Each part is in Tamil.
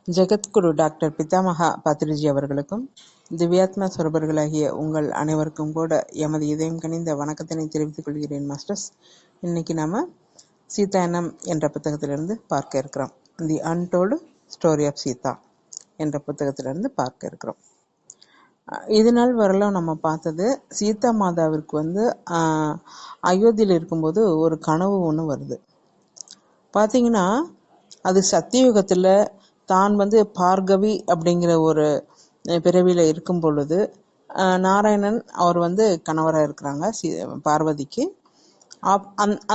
ஜெகத்குரு டாக்டர் பிதாமகா பத்ரிஜி அவர்களுக்கும் திவ்யாத்மா சொரபர்களாகிய உங்கள் அனைவருக்கும் கூட எமது இதயம் கனிந்த வணக்கத்தினை தெரிவித்துக் கொள்கிறேன் மாஸ்டர்ஸ். இன்னைக்கு நாம சீதாயனம் என்ற புத்தகத்திலிருந்து பார்க்க இருக்கிறோம். The untold story of Sita என்ற புத்தகத்திலிருந்து பார்க்க இருக்கிறோம். இது நாள் வரலாம் நம்ம பார்த்தது சீதா மாதாவிற்கு அயோத்தியில் இருக்கும்போது ஒரு கனவு ஒன்று வருது. பார்த்தீங்கன்னா அது சத்தியுகத்தில் தான் பார்கவி அப்படிங்கிற ஒரு பிறவியில் இருக்கும் பொழுது நாராயணன் அவர் கணவராக இருக்கிறாங்க பார்வதிக்கு.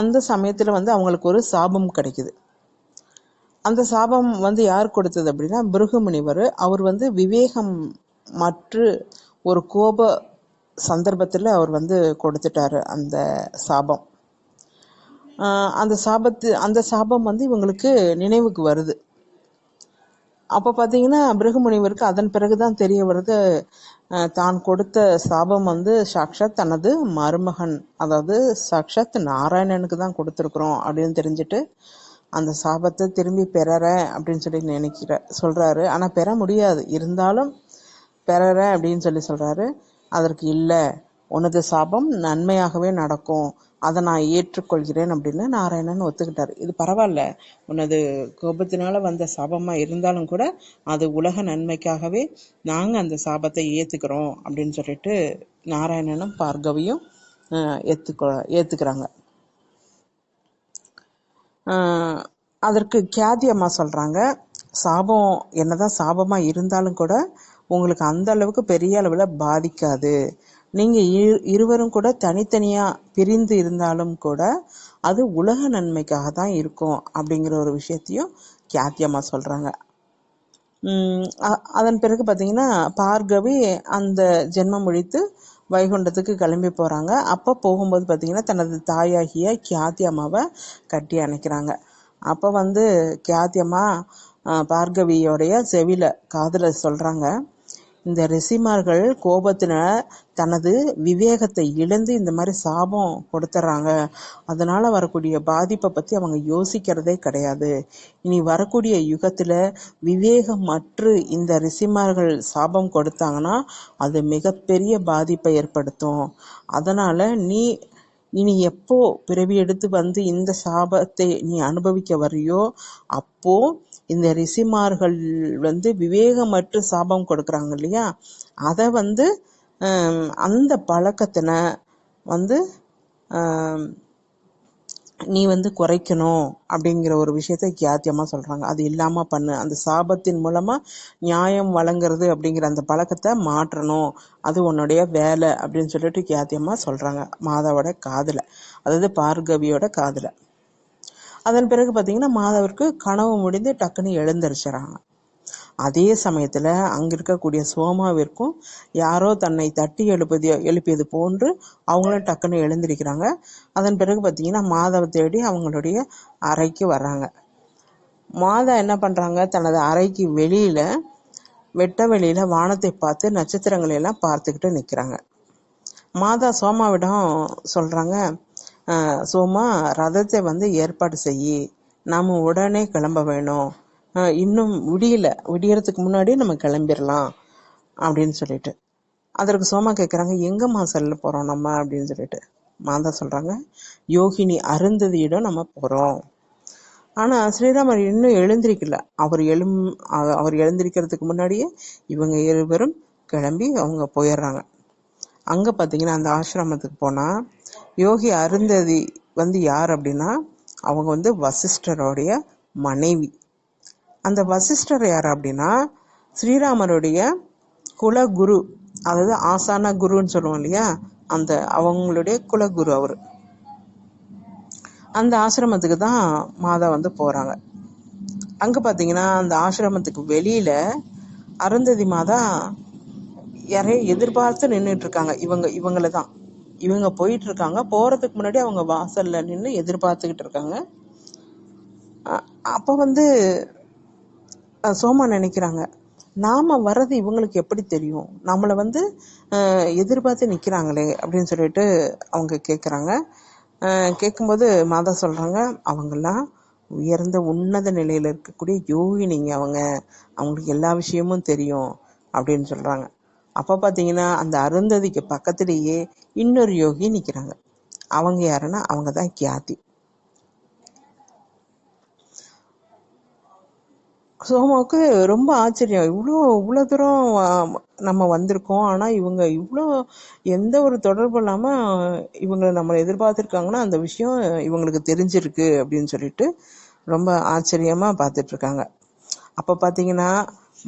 அந்த சமயத்தில் அவங்களுக்கு ஒரு சாபம் கிடைக்குது. அந்த சாபம் யார் கொடுத்தது அப்படின்னா பிருகு முனிவர். அவர் விவேகம் மற்ற ஒரு கோப சந்தர்ப்பத்தில் அவர் கொடுத்துட்டாரு அந்த சாபம். அந்த சாபம் இவங்களுக்கு நினைவுக்கு வருது. அப்போ பார்த்தீங்கன்னா பிருகு முனிவருக்கு அதன் பிறகுதான் தெரிய வருது, தான் கொடுத்த சாபம் சாக்ஷாத் தனது மருமகன், அதாவது சாக்ஷாத் நாராயணனுக்கு தான் கொடுத்துருக்குறோம் அப்படின்னு தெரிஞ்சுட்டு அந்த சாபத்தை திரும்பி பெறறேன் அப்படின்னு சொல்லி சொல்றாரு. ஆனால் பெற முடியாது, இருந்தாலும் பெறறேன் அப்படின்னு சொல்றாரு. அதற்கு இல்லை, உனது சாபம் நன்மையாகவே நடக்கும், அதை நான் ஏற்றுக்கொள்கிறேன் அப்படின்னு நாராயணன் ஒத்துக்கிட்டார். இது பரவாயில்ல, உனது கோபத்தினால வந்த சாபமாக இருந்தாலும் கூட அது உலக நன்மைக்காகவே நாங்கள் அந்த சாபத்தை ஏற்றுக்கிறோம் அப்படின்னு சொல்லிட்டு நாராயணனும் பார்கவியும் ஏற்றுக்கிறாங்க. அதற்கு கியாதி அம்மா சொல்கிறாங்க, சாபம் என்னதான் சாபமாக இருந்தாலும் கூட உங்களுக்கு அந்த அளவுக்கு பெரிய அளவில் பாதிக்காது. நீங்கள் இருவரும் கூட தனித்தனியாக பிரிந்து இருந்தாலும் கூட அது உலக நன்மைக்காக தான் இருக்கும் அப்படிங்கிற ஒரு விஷயத்தையும் கியாத்தியம்மா சொல்கிறாங்க. அதன் பிறகு பார்த்தீங்கன்னா பார்கவி அந்த ஜென்மம் முடித்து வைகுண்டத்துக்கு கிளம்பி போகிறாங்க. அப்போ போகும்போது பார்த்தீங்கன்னா தனது தாயாகிய கியாத்தி அம்மாவை கட்டி அணைக்கிறாங்க. அப்போ கியாத்தி அம்மா பார்கவியோடைய செவில காதில் சொல்கிறாங்க, இந்த ரிஷிமார்கள் கோபத்தின தனது விவேகத்தை இழந்து இந்த மாதிரி சாபம் கொடுத்துட்றாங்க. அதனால வரக்கூடிய பாதிப்பை பற்றி அவங்க யோசிக்கிறதே கிடையாது. இனி வரக்கூடிய யுகத்தில் விவேகமற்று இந்த ரிஷிமார்கள் சாபம் கொடுத்தாங்கன்னா அது மிகப்பெரிய பாதிப்பை ஏற்படுத்தும். அதனால் இனி எப்போ பிறவி எடுத்து இந்த சாபத்தை நீ அனுபவிக்க வரையோ அப்போ இந்த ரிஷிமார்கள் விவேகமற்று சாபம் கொடுக்குறாங்க இல்லையா, அதை அந்த பழக்கத்தினை நீ குறைக்கணும் அப்படிங்கிற ஒரு விஷயத்த கியாத்தியமாக சொல்கிறாங்க. அது இல்லாமல் பண்ணு, அந்த சாபத்தின் மூலமாக நியாயம் வழங்குறது அப்படிங்கிற அந்த பழக்கத்தை மாற்றணும், அது உன்னுடைய வேலை அப்படின்னு சொல்லிட்டு கியாத்தியமாக சொல்கிறாங்க மாதாவோட காதில், அதாவது பார்கவியோட காதில். அதன் பிறகு பார்த்தீங்கன்னா மாதவருக்கு கனவு முடிந்து டக்குன்னு எழுந்திரிச்சிடறாங்க. அதே சமயத்தில் அங்கே இருக்கக்கூடிய சோமாவிற்கும் யாரோ தன்னை தட்டி எழுப்பியது போன்று அவங்களும் டக்குன்னு எழுந்திருக்கிறாங்க. அதன் பிறகு பார்த்தீங்கன்னா மாதாவை தேடி அவங்களுடைய அறைக்கு வர்றாங்க. மாதா என்ன பண்ணுறாங்க, தனது அறைக்கு வெட்ட வெளியில் வானத்தை பார்த்து நட்சத்திரங்களை எல்லாம் பார்த்துக்கிட்டு நிற்கிறாங்க. மாதா சோமாவிடம் சொல்கிறாங்க, சோமா, ரதத்தை ஏற்பாடு செய்யி, நாம் உடனே கிளம்ப வேணும், இன்னும் விடியறதுக்கு முன்னாடி நம்ம கிளம்பிடலாம் அப்படின்னு சொல்லிட்டு. அதற்கு சோமா கேட்குறாங்க, எங்கம்மா செல்ல போகிறோம் நம்ம அப்படின்னு சொல்லிட்டு. மாதா சொல்கிறாங்க, யோகினி அருந்ததியிடம் நம்ம போகிறோம். ஆனால் ஸ்ரீராமர் இன்னும் எழுந்திருக்கல. அவர் எழுந்திருக்கிறதுக்கு முன்னாடியே இவங்க இருவரும் கிளம்பி அவங்க போயிடுறாங்க. அங்கே பார்த்தீங்கன்னா அந்த ஆசிரமத்துக்கு போனால் யோகி அருந்ததி யார் அப்படின்னா அவங்க வசிஷ்டருடைய மனைவி. அந்த வசிஷ்டர் யார் அப்படின்னா ஸ்ரீராமருடைய குலகுரு, அதாவது ஆசான குருன்னு சொல்லுவோம் இல்லையா, அந்த அவங்களுடைய குலகுரு அவர். அந்த ஆசிரமத்துக்கு தான் மாதா போகிறாங்க. அங்கே பார்த்தீங்கன்னா அந்த ஆசிரமத்துக்கு வெளியில் அருந்ததி மாதா யாரையும் எதிர்பார்த்து நின்றுட்டு இருக்காங்க. இவங்கள தான் இவங்க போயிட்டு இருக்காங்க. போகிறதுக்கு முன்னாடி அவங்க வாசலில் நின்று எதிர்பார்த்துக்கிட்டு இருக்காங்க. அப்போ சோமா நினைக்கிறாங்க, நாம் வர்றது இவங்களுக்கு எப்படி தெரியும், நம்மளை எதிர்பார்த்து நிற்கிறாங்களே அப்படின்னு சொல்லிட்டு அவங்க கேட்குறாங்க. கேட்கும்போது மாதா சொல்கிறாங்க, அவங்கெல்லாம் உயர்ந்த உன்னத நிலையில இருக்கக்கூடிய யோகினிங்க அவங்களுக்கு எல்லா விஷயமும் தெரியும் அப்படின்னு சொல்றாங்க. அப்ப பாத்தீங்கன்னா அந்த அருந்ததிக்கு பக்கத்திலேயே இன்னொரு யோகி நிக்கிறாங்க. அவங்க யாருன்னா அவங்கதான் கியாதி. சோமாவுக்கு ரொம்ப ஆச்சரியம். இவ்வளோ தூரம் நம்ம வந்திருக்கோம், ஆனா இவங்க இவ்வளோ எந்த ஒரு தொடர்பு இல்லாம இவங்க நம்மளை எதிர்பார்த்திருக்காங்கன்னா அந்த விஷயம் இவங்களுக்கு தெரிஞ்சிருக்கு அப்படின்னு சொல்லிட்டு ரொம்ப ஆச்சரியமா பார்த்துட்டு இருக்காங்க. அப்ப பாத்தீங்கன்னா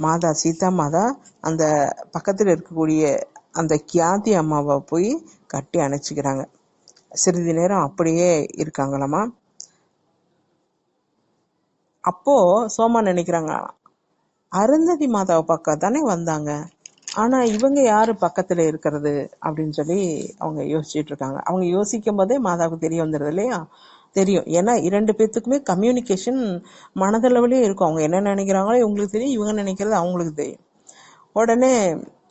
மாதா சீதா மாதா அந்த பக்கத்துல இருக்கக்கூடிய அந்த கியாதி அம்மாவை போய் கட்டி அணைச்சிக்கிறாங்க. சிறிது நேரம் அப்படியே இருக்காங்களாமா. அப்போ சோமா நினைக்கிறாங்க, அருந்ததி மாதாவை பார்க்க தானே வந்தாங்க, ஆனா இவங்க யாரு பக்கத்துல இருக்கிறது அப்படின்னு சொல்லி அவங்க யோசிச்சுட்டு இருக்காங்க. அவங்க யோசிக்கும் போதே மாதாவுக்கு தெரிய வந்துடுது இல்லையா, தெரியும். ஏன்னா 2 பேத்துக்குமே கம்யூனிகேஷன் மனதளவுலயே இருக்கும். அவங்க என்ன நினைக்கிறாங்களோ இவங்களுக்கு தெரியும், இவங்க நினைக்கிறது அவங்களுக்கு தெரியும். உடனே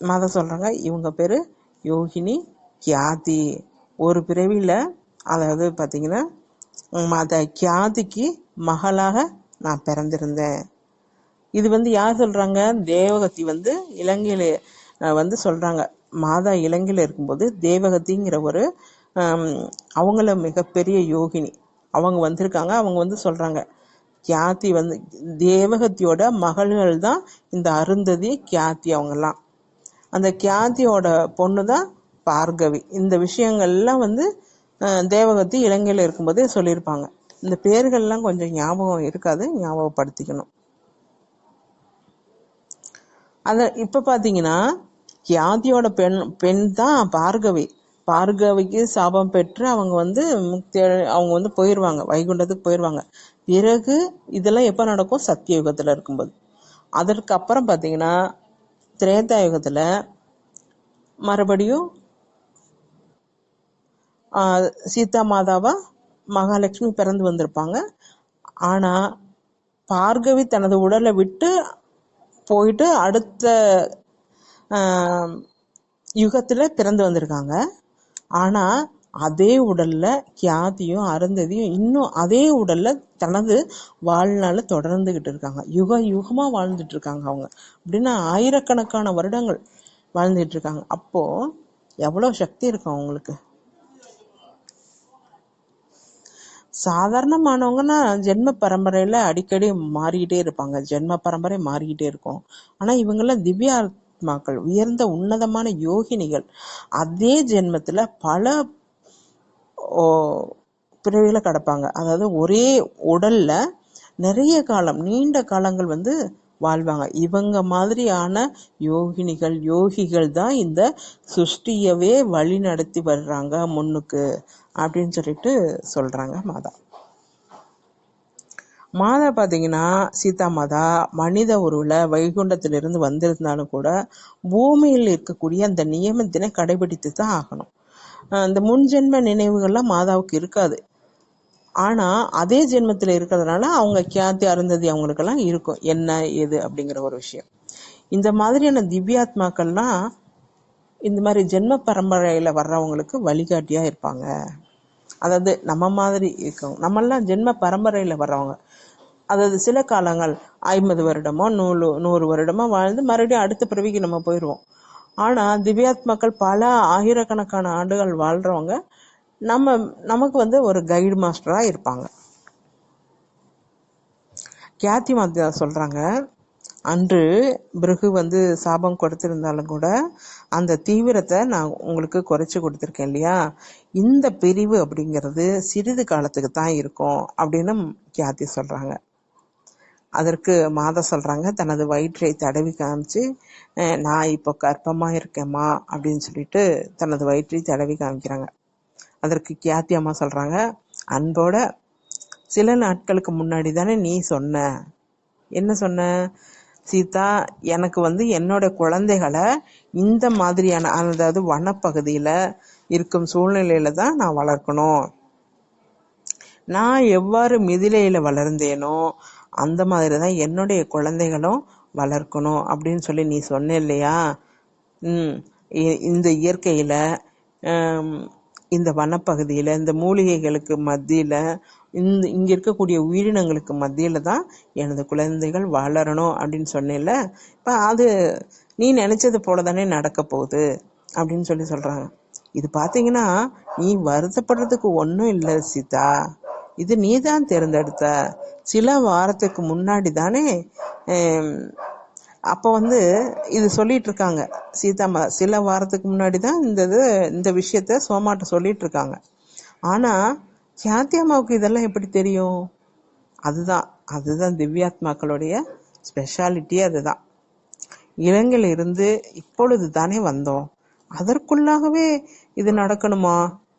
மாதா சொல்றாங்க, இவங்க பேரு யோகினி கியாதி. ஒரு பிறவியில, அதாவது பாத்தீங்கன்னா மாதா கியாதிக்கு மகளாக நான் பிறந்திருந்தேன். இது யார் சொல்றாங்க, தேவகத்தி இலங்கையில சொல்றாங்க. மாதா இலங்கையில இருக்கும்போது தேவகத்திங்கிற ஒரு அவங்கள மிகப்பெரிய யோகினி அவங்க வந்திருக்காங்க. அவங்க சொல்றாங்க, கியாதி தேவகத்தியோட மகள்கள் தான் இந்த அருந்ததி கியாதி. அவங்கெல்லாம் அந்த கியாதியோட பொண்ணு தான் பார்கவி. இந்த விஷயங்கள்லாம் தேவகத்தி இலங்கையில இருக்கும்போதே சொல்லியிருப்பாங்க. இந்த பேர்கள்லாம் கொஞ்சம் ஞாபகம் இருக்காது, ஞாபகப்படுத்திக்கணும். இப்ப பாத்தீங்கன்னா கியாதியோட பெண் தான் பார்கவி. பார்கவிக்கு சாபம் பெற்று அவங்க அவங்க போயிருவாங்க, வைகுண்டத்துக்கு போயிருவாங்க. பிறகு இதெல்லாம் எப்ப நடக்கும், சத்தியயுகத்துல இருக்கும்போது. அதற்கு அப்புறம் பாத்தீங்கன்னா திரேதாயுகத்துல மறுபடியும் சீதா மாதாவா மகாலட்சுமி பிறந்து வந்திருப்பாங்க. ஆனா பார்கவி தனது உடலை விட்டு போயிட்டு அடுத்த யுகத்துல பிறந்து வந்திருக்காங்க. ஆனா அதே உடல்ல கியாதியும் அருந்ததியும் இன்னும் அதே உடல்ல தனது வாழ்நாள தொடர்ந்துகிட்டு இருக்காங்க. யுகமா வாழ்ந்துட்டு இருக்காங்க. அவங்க அப்படின்னா ஆயிரக்கணக்கான வருடங்கள் வாழ்ந்துட்டு இருக்காங்க. அப்போ எவ்வளவு சக்தி இருக்கும் அவங்களுக்கு. சாதாரணமானவங்கன்னா ஜென்ம பரம்பரையில அடிக்கடி மாறிக்கிட்டே இருப்பாங்க, ஜென்ம பரம்பரை மாறிக்கிட்டே இருக்கும். ஆனா இவங்கெல்லாம் திவ்யாத்மாக்கள், உயர்ந்த உன்னதமான யோகினிகள். அதே ஜென்மத்துல பல பிறவிகளை கடப்பாங்க. அதாவது ஒரே உடல்ல நிறைய காலம், நீண்ட காலங்கள் வாழ்வாங்க. இவங்க மாதிரியான யோகிகள் தான் இந்த சுஷ்டியவே வழி நடத்தி வர்றாங்க முன்னுக்கு அப்படின்னு சொல்லிட்டு சொல்றாங்க மாதா பாத்தீங்கன்னா சீதா மாதா மனித உருவுல வைகுண்டத்திலிருந்து வந்திருந்தாலும் கூட பூமியில் இருக்கக்கூடிய அந்த நியமத்தினை கடைபிடித்து தான் ஆகணும். அந்த முன்ஜென்ம நினைவுகள்லாம் மாதாவுக்கு இருக்காது. ஆனா அதே ஜென்மத்துல இருக்கிறதுனால அவங்க கியாதி அருந்ததி அவங்களுக்கெல்லாம் இருக்கும், என்ன ஏது அப்படிங்கிற ஒரு விஷயம். இந்த மாதிரியான திவ்யாத்மாக்கள்லாம் இந்த மாதிரி ஜென்ம பரம்பரையில வர்றவங்களுக்கு வழிகாட்டியா இருப்பாங்க. அதாவது நம்ம மாதிரி இருக்கவங்க, நம்மெல்லாம் ஜென்ம பரம்பரையில வர்றவங்க. அதாவது சில காலங்கள் 50 வருடமோ 100 வருடமோ வாழ்ந்து மறுபடியும் அடுத்த பிறவிக்கு நம்ம போயிடுவோம். ஆனா திவ்யாத்மாக்கள் பல ஆயிரக்கணக்கான ஆண்டுகள் வாழ்றவங்க நமக்கு ஒரு கைடு மாஸ்டரா இருப்பாங்க. கியாதி மாதா சொல்றாங்க, அன்று பிருகு சாபம் கொடுத்திருந்தாலும் கூட அந்த தீவிரத்தை நான் உங்களுக்கு குறைச்சு கொடுத்திருக்கேன் இல்லையா, இந்த பிரிவு அப்படிங்கிறது சிறிது காலத்துக்கு தான் இருக்கும் அப்படின்னு கியாதி சொல்றாங்க. அதற்கு மாதா சொல்றாங்க, தனது வயிற்றை தடவி காமிச்சு, நான் இப்போ கர்ப்பமா இருக்கேம்மா அப்படின்னு சொல்லிட்டு தனது வயிற்றை தடவி காமிக்கிறாங்க. அதற்கு கியாத்தி அம்மா சொல்றாங்க, அன்போட சில நாட்களுக்கு முன்னாடி தானே நீ சொன்ன, என்ன சொன்ன சீதா, எனக்கு என்னோட குழந்தைகளை இந்த மாதிரியான, அதாவது வனப்பகுதியில இருக்கும் சூழ்நிலையில தான் நான் வளர்க்கணும். நான் எவ்வாறு மிதிலையில வளர்ந்தேனோ அந்த மாதிரிதான் என்னுடைய குழந்தைகளும் வளர்க்கணும் அப்படின்னு சொல்லி நீ சொன்ன இல்லையா. இந்த இயற்கையில இந்த வனப்பகுதியில இந்த மூலிகைகளுக்கு மத்தியில இங்க இருக்கக்கூடிய உயிரினங்களுக்கு மத்தியில தான் எனது குழந்தைகள் வளரணும் அப்படின்னு சொன்னேன்ல. இப்ப அது நீ நினைச்சது போல தானே நடக்க போகுது அப்படின்னு சொல்றாங்க. இது பாத்தீங்கன்னா நீ வருத்தப்படுறதுக்கு ஒன்றும் இல்லை சீதா, இது நீ தான் தேர்ந்தெடுத்த. சில வாரத்துக்கு முன்னாடி தானே அப்போ இது சொல்லிட்டு இருக்காங்க சீதாமா. சில வாரத்துக்கு முன்னாடி தான் இந்த விஷயத்த சோமாட்ட சொல்லிட்டு இருக்காங்க. ஆனா சாத்தியம்மாவுக்கு இதெல்லாம் எப்படி தெரியும்? அதுதான் திவ்யாத்மாக்களுடைய ஸ்பெஷாலிட்டி. அதுதான், இலங்கையில இருந்து இப்பொழுது தானே வந்தோம், அதற்குள்ளாகவே இது நடக்கணுமா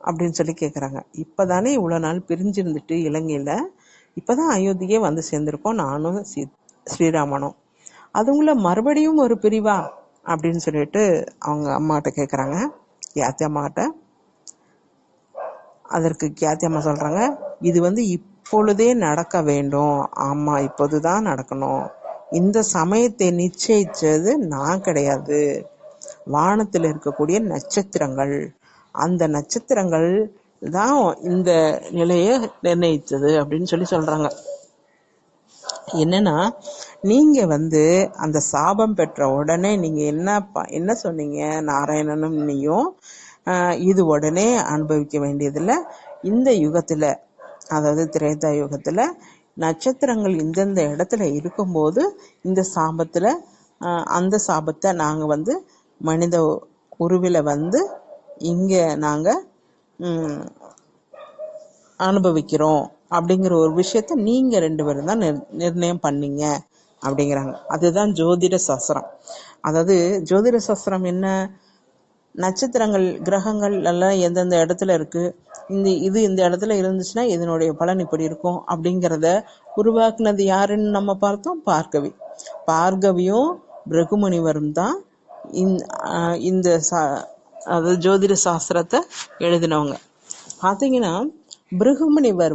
அப்படின்னு கேக்குறாங்க. இப்பதானே இவ்வளவு நாள் பிரிஞ்சிருந்துட்டு இலங்கையில இப்பதான் அயோத்தியே வந்து சேர்ந்திருக்கோம், நானும் ஸ்ரீராமனும். அதுங்கள மறுபடியும் ஒரு பிரிவா அப்படின்னு அவங்க அம்மாட்ட கேக்குறாங்க, கியாத்தி அம்மாட்ட. அதற்கு கியாத்தி அம்மா சொல்றாங்க, இது இப்பொழுதே நடக்க வேண்டும். ஆமா, இப்போதுதான் நடக்கணும். இந்த சமயத்தை நிச்சயிச்சது நான் கிடையாது, வானத்தில் இருக்கக்கூடிய நட்சத்திரங்கள். அந்த நட்சத்திரங்கள் தான் இந்த நிலையை நிர்ணயித்தது அப்படின்னு சொல்றாங்க. என்னன்னா, நீங்க அந்த சாபம் பெற்ற உடனே நீங்க என்ன சொன்னீங்க? நாராயணனும் நீயும் இது உடனே அனுபவிக்க வேண்டியதில்லை. இந்த யுகத்துல, அதாவது திரேதா யுகத்துல நட்சத்திரங்கள் இந்தந்த இடத்துல இருக்கும்போது இந்த சாபத்துல அந்த சாபத்தை நாங்க மனித உருவில இங்க நாங்க அனுபவிக்கிறோம் அப்படிங்கிற ஒரு விஷயத்த நீங்க 2 பேரும் தான் நிர்ணயம் பண்ணீங்க அப்படிங்கிறாங்க. அதுதான் ஜோதிட சாஸ்திரம். அதாவது ஜோதிட சாஸ்திரம் என்ன, நட்சத்திரங்கள் கிரகங்கள் எல்லாம் எந்தெந்த இடத்துல இருக்கு, இந்த இடத்துல இருந்துச்சுன்னா இதனுடைய பலன் இப்படி இருக்கும் அப்படிங்கிறத உருவாக்குனது யாருன்னு நம்ம பார்த்தோம், பார்கவி. பார்கவியும் பிருகுமுனிவரும் தான் இந்த அதாவது ஜோதிட சாஸ்திரத்தை எழுதினவங்க. பார்த்தீங்கன்னா பிருகுமுனிவர்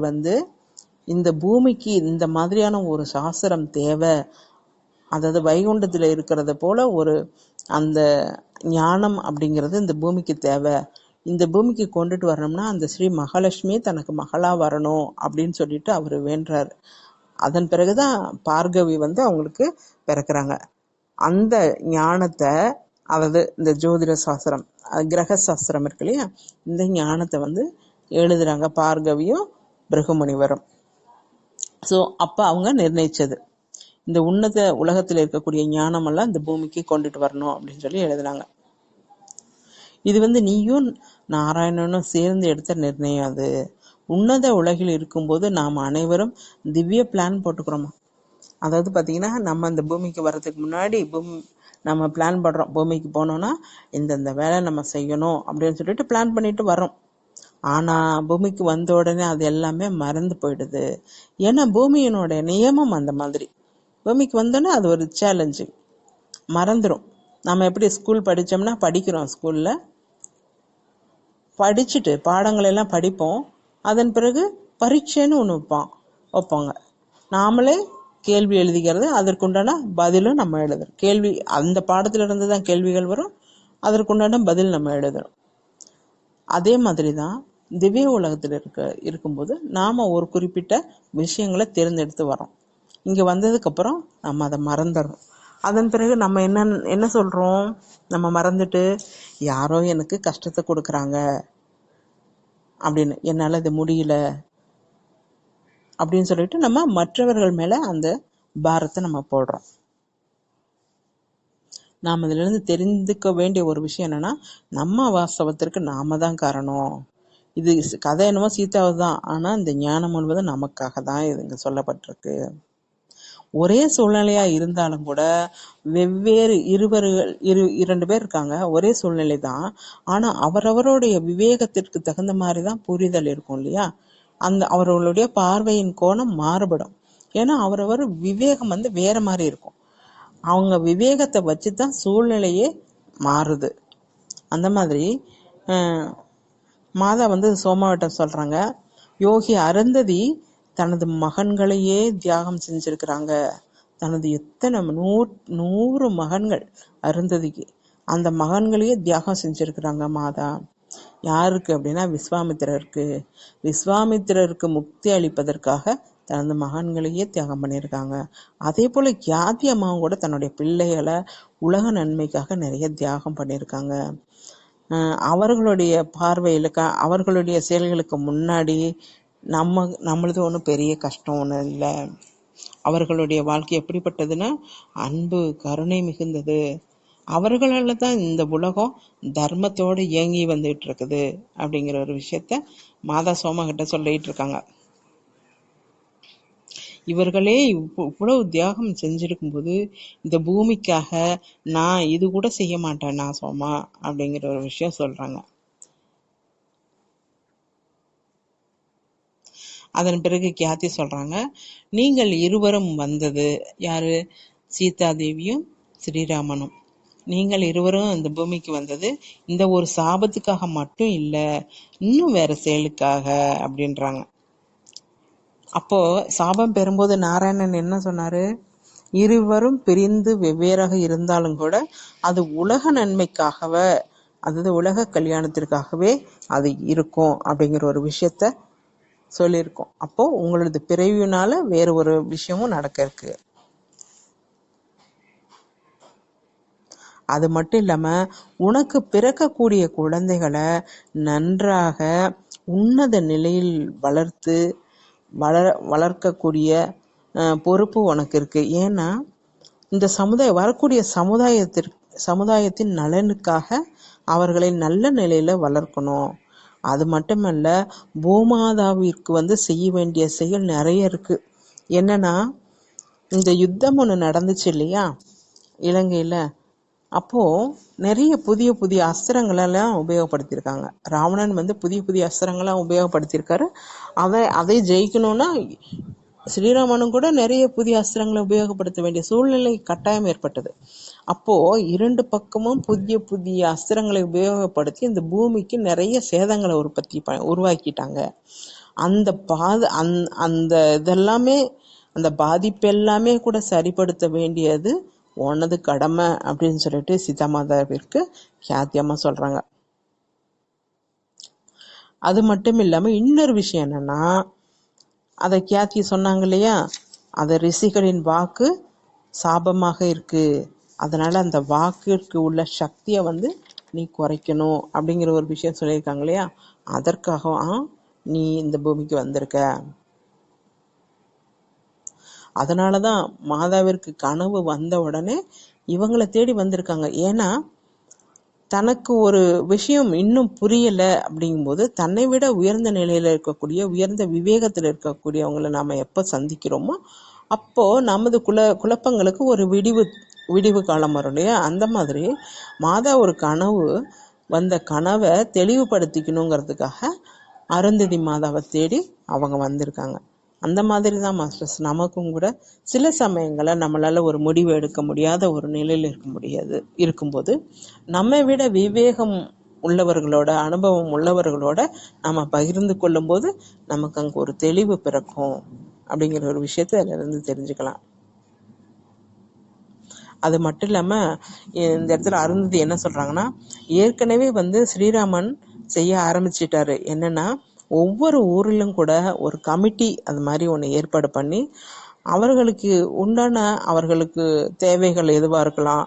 இந்த பூமிக்கு இந்த மாதிரியான ஒரு சாஸ்திரம் தேவை, அதாவது வைகுண்டத்துல இருக்கிறத போல ஒரு அந்த ஞானம் அப்படிங்கிறது இந்த பூமிக்கு தேவை, இந்த பூமிக்கு கொண்டுட்டு வரணும்னா அந்த ஸ்ரீ மகாலட்சுமி தனக்கு மகளா வரணும் அப்படின்னு அவர் வேண்டாரு. அதன் பிறகுதான் பார்கவி அவங்களுக்கு பிறக்கிறாங்க. அந்த ஞானத்தை, அதாவது இந்த ஜோதிட சாஸ்திரம், கிரக சாஸ்திரம் இருக்கு இல்லையா, இந்த ஞானத்தை எழுதுறாங்க பார்கவியும் பிருகுமுனிவரும். ஸோ அப்போ அவங்க நிர்ணயிச்சது, இந்த உன்னத உலகத்தில் இருக்கக்கூடிய ஞானமெல்லாம் இந்த பூமிக்கு கொண்டுட்டு வரணும் அப்படின்னு எழுதுனாங்க. இது நீயும் நாராயணனும் சேர்ந்து எடுத்த நிர்ணயம். அது உன்னத உலகில் இருக்கும்போது நாம் அனைவரும் திவ்ய பிளான் போட்டுக்கிறோமா. அதாவது பார்த்தீங்கன்னா, நம்ம அந்த பூமிக்கு வர்றதுக்கு முன்னாடி நம்ம பிளான் பண்ணுறோம், பூமிக்கு போனோம்னா இந்தந்த வேலை நம்ம செய்யணும் அப்படின்னு பிளான் பண்ணிட்டு வரோம். ஆனால் பூமிக்கு வந்த உடனே அது எல்லாமே மறந்து போயிடுது. ஏன்னா பூமியினோட நியமம் அந்த மாதிரி. பூமிக்கு வந்தோன்னா அது ஒரு சேலஞ்சு, மறந்துடும். நம்ம எப்படி ஸ்கூல் படித்தோம்னா படிக்கிறோம், ஸ்கூலில் படிச்சுட்டு பாடங்கள் எல்லாம் படிப்போம், அதன் பிறகு பரீட்சைன்னு ஒன்று வைப்பாங்க. நாமளே கேள்வி எழுதிக்கிறது, அதற்குண்டான பதிலும் நம்ம எழுதுறோம். கேள்வி அந்த பாடத்துல இருந்து தான் கேள்விகள் வரும், அதற்குண்டான பதில் நம்ம எழுதுறோம். அதே மாதிரி தான் திவ்ய உலகத்தில் இருக்கும்போது நாம ஒரு குறிப்பிட்ட விஷயங்களை தேர்ந்தெடுத்து வரோம். இங்க வந்ததுக்கு அப்புறம் நம்ம அதை மறந்துடுறோம். அதன் பிறகு நம்ம என்ன சொல்றோம், நம்ம மறந்துட்டு யாரோ எனக்கு கஷ்டத்தை கொடுக்குறாங்க அப்படின்னு, என்னால இது முடியல அப்படின்னு நம்ம மற்றவர்கள் மேல அந்த பாரத்தை நம்ம போடுறோம். நாம் இதுல இருந்து தெரிந்துக்க வேண்டிய ஒரு விஷயம் என்னன்னா, நம்ம வாஸ்தவத்திற்கு நாம தான் காரணம். இது கதை என்னமோ சீதாவை தான், ஆனா இந்த ஞானம் என்பது நமக்காக தான் இதுங்க சொல்லப்பட்டிருக்கு. ஒரே சூழ்நிலையா இருந்தாலும் கூட வெவ்வேறு இரண்டு பேர் இருக்காங்க, ஒரே சூழ்நிலை தான், ஆனா அவரவருடைய விவேகத்திற்கு தகுந்த மாதிரிதான் புரிதல் இருக்கும் இல்லையா. அந்த அவர்களுடைய பார்வையின் கோணம் மாறுபடும். ஏன்னா அவரவர் விவேகம் வேற மாதிரி இருக்கும். அவங்க விவேகத்தை வச்சுதான் சூழ்நிலையே மாறுது. அந்த மாதிரி மாதா சோமாவிட்ட சொல்றாங்க, யோகி அருந்ததி தனது மகன்களையே தியாகம் செஞ்சிருக்கிறாங்க. தனது எத்தனை 100 மகன்கள் அருந்ததிக்கு, அந்த மகன்களையே தியாகம் செஞ்சிருக்கிறாங்க மாதா. யாருக்கு அப்படின்னா விஸ்வாமித்திரருக்கு. விஸ்வாமித்திரருக்கு முக்தி அளிப்பதற்காக தனது மகன்களையே தியாகம் பண்ணியிருக்காங்க. அதே போல கியாதி அம்மாவும் கூட தன்னுடைய பிள்ளைகளை உலக நன்மைக்காக நிறைய தியாகம் பண்ணியிருக்காங்க. அவர்களுடைய பார்வையில் அவர்களுடைய செயல்களுக்கு முன்னாடி நம்மளது ஒன்றும் பெரிய கஷ்டம் ஒன்றும் இல்லை. அவர்களுடைய வாழ்க்கை எப்படிப்பட்டதுன்னா அன்பு, கருணை மிகுந்தது. அவர்களால தான் இந்த உலகம் தர்மத்தோடு இயங்கி வந்துட்டு இருக்குது அப்படிங்கிற ஒரு விஷயத்த மாதா சோமா கிட்ட சொல்லிட்டு இருக்காங்க. இவர்களே இவ்வளவு தியாகம் செஞ்சிருக்கும் போது இந்த பூமிக்காக நான் இது கூட செய்ய மாட்டேன் நான் சோமா அப்படிங்கிற ஒரு விஷயம் சொல்றாங்க. அதன் பிறகு கியாதி சொல்றாங்க, நீங்கள் இருவரும் வந்தது யாரு? சீதா தேவியும் ஸ்ரீராமனும். நீங்கள் இருவரும் இந்த பூமிக்கு வந்தது இந்த ஒரு சாபத்துக்காக மட்டும் இல்லை, இன்னும் வேற செயலுக்காக அப்படின்றாங்க. அப்போ சாபம் பெறும்போது நாராயணன் என்ன சொன்னாரு? இருவரும் பிரிந்து வெவ்வேறாக இருந்தாலும் கூட அது உலக நன்மைக்காகவே, அதாவது உலக கல்யாணத்திற்காகவே அது இருக்கும் அப்படிங்கிற ஒரு விஷயத்த சொல்லியிருக்கோம். அப்போ உங்களது பிறவினால வேற ஒரு விஷயமும் நடக்க இருக்கு. அது மட்டும் இல்லாம உனக்கு பிறக்கக்கூடிய குழந்தைகளை நன்றாக உன்னத நிலையில் வளர்க்கக்கூடிய பொறுப்பு உனக்கு இருக்கு. ஏன்னா இந்த வரக்கூடிய சமுதாயத்தின் நலனுக்காக அவர்களை நல்ல நிலையில வளர்க்கணும். அது மட்டுமல்ல, பூமாதாவிற்கு செய்ய வேண்டிய செயல் நிறைய இருக்கு. என்னன்னா, இந்த யுத்தம் ஒண்ணு நடந்துச்சு இல்லையா இலங்கையில, அப்போ நிறைய புதிய புதிய அஸ்திரங்களெல்லாம் உபயோகப்படுத்தியிருக்காங்க. ராவணன் புதிய புதிய அஸ்திரங்கள்லாம் உபயோகப்படுத்தியிருக்காரு. அதை ஜெயிக்கணும்னா ஸ்ரீராமனும் கூட நிறைய புதிய அஸ்திரங்களை உபயோகப்படுத்த வேண்டிய சூழ்நிலை கட்டாயம் ஏற்பட்டது. அப்போ இரண்டு பக்கமும் புதிய புதிய அஸ்திரங்களை உபயோகப்படுத்தி இந்த பூமிக்கு நிறைய சேதங்களை உருவாக்கிட்டாங்க. அந்த இதெல்லாமே, அந்த பாதிப்பெல்லாமே கூட சரிப்படுத்த வேண்டியது உனது கடமை அப்படின்னு சொல்லிட்டு சீதாமாதாவிற்கு கியாத்தியம்மா சொல்றாங்க. அது மட்டும் இல்லாம இன்னொரு விஷயம் என்னன்னா, அதை கியாத்தி சொன்னாங்க இல்லையா, அது ரிஷிகளின் வாக்கு சாபமாக இருக்கு, அதனால அந்த வாக்கிற்கு உள்ள சக்தியை நீ குறைக்கணும் அப்படிங்கிற ஒரு விஷயம் சொல்லியிருக்காங்க இல்லையா, அதற்காக நீ இந்த பூமிக்கு வந்திருக்க. அதனாலதான் மாதாவிற்கு கனவு வந்த உடனே இவங்களை தேடி வந்திருக்காங்க. ஏன்னா தனக்கு ஒரு விஷயம் இன்னும் புரியல அப்படிங்கும்போது தன்னை விட உயர்ந்த நிலையில இருக்கக்கூடிய, உயர்ந்த விவேகத்துல இருக்கக்கூடியவங்களை நாம எப்ப சந்திக்கிறோமோ அப்போ நமது குழப்பங்களுக்கு ஒரு விடிவு காலம் வரும் இல்லையா. அந்த மாதிரி மாதா ஒரு கனவை தெளிவுபடுத்திக்கணுங்கிறதுக்காக அருந்ததி மாதாவை தேடி அவங்க வந்திருக்காங்க. அந்த மாதிரி தான் மாஸ்டர்ஸ் நமக்கும் கூட சில சமயங்களில் நம்மளால ஒரு முடிவு எடுக்க முடியாத ஒரு நிலையில் இருக்கும்போது நம்மை விட விவேகம் உள்ளவர்களோட, அனுபவம் உள்ளவர்களோட நம்ம பகிர்ந்து கொள்ளும் போது நமக்கு அங்கே ஒரு தெளிவு பிறக்கும் அப்படிங்கிற ஒரு விஷயத்தை அதுல இருந்து தெரிஞ்சுக்கலாம். அது மட்டும் இல்லாம இந்த இடத்துல அருந்ததி என்ன சொல்றாங்கன்னா, ஏற்கனவே ஸ்ரீராமன் செய்ய ஆரம்பிச்சிட்டாரு. என்னன்னா, ஒவ்வொரு ஊரிலும் கூட ஒரு கமிட்டி அது மாதிரி ஒன்று ஏற்பாடு பண்ணி அவர்களுக்கு உண்டான அவர்களுக்கு தேவைகள் எதுவாக இருக்கலாம்,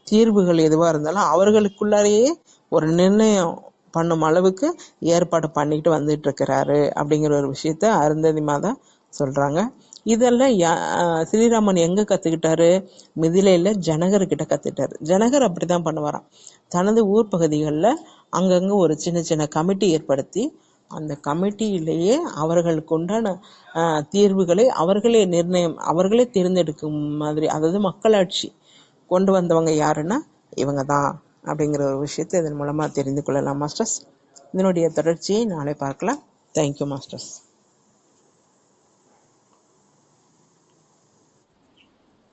தீர்வுகள் எதுவாக இருந்தாலும் அவர்களுக்குள்ளாரையே ஒரு நிர்ணயம் பண்ணும் அளவுக்கு ஏற்பாடு பண்ணிட்டு வந்துட்டு இருக்கிறாரு அப்படிங்கிற ஒரு விஷயத்த அருந்ததி மாதா சொல்றாங்க. இதெல்லாம் ஸ்ரீராமன் எங்க கத்துக்கிட்டாரு? மிதிலையில ஜனகர்கிட்ட கத்துக்கிட்டாரு. ஜனகர் அப்படிதான் பண்ணுவாராம். தனது ஊர் பகுதிகளில் அங்கங்க ஒரு சின்ன சின்ன கமிட்டி ஏற்படுத்தி அந்த கமிட்டியிலேயே அவர்களுக்கு உண்டான தீர்வுகளை அவர்களே தேர்ந்தெடுக்கும் மாதிரி, அதாவது மக்களாட்சி கொண்டு வந்தவங்க யாருன்னா இவங்க தான் அப்படிங்கிற ஒரு விஷயத்தை இதன் மூலமா தெரிந்து கொள்ளலாம் மாஸ்டர்ஸ். இதனுடைய தொடர்ச்சியை நாளை பார்க்கலாம். Thank you masters.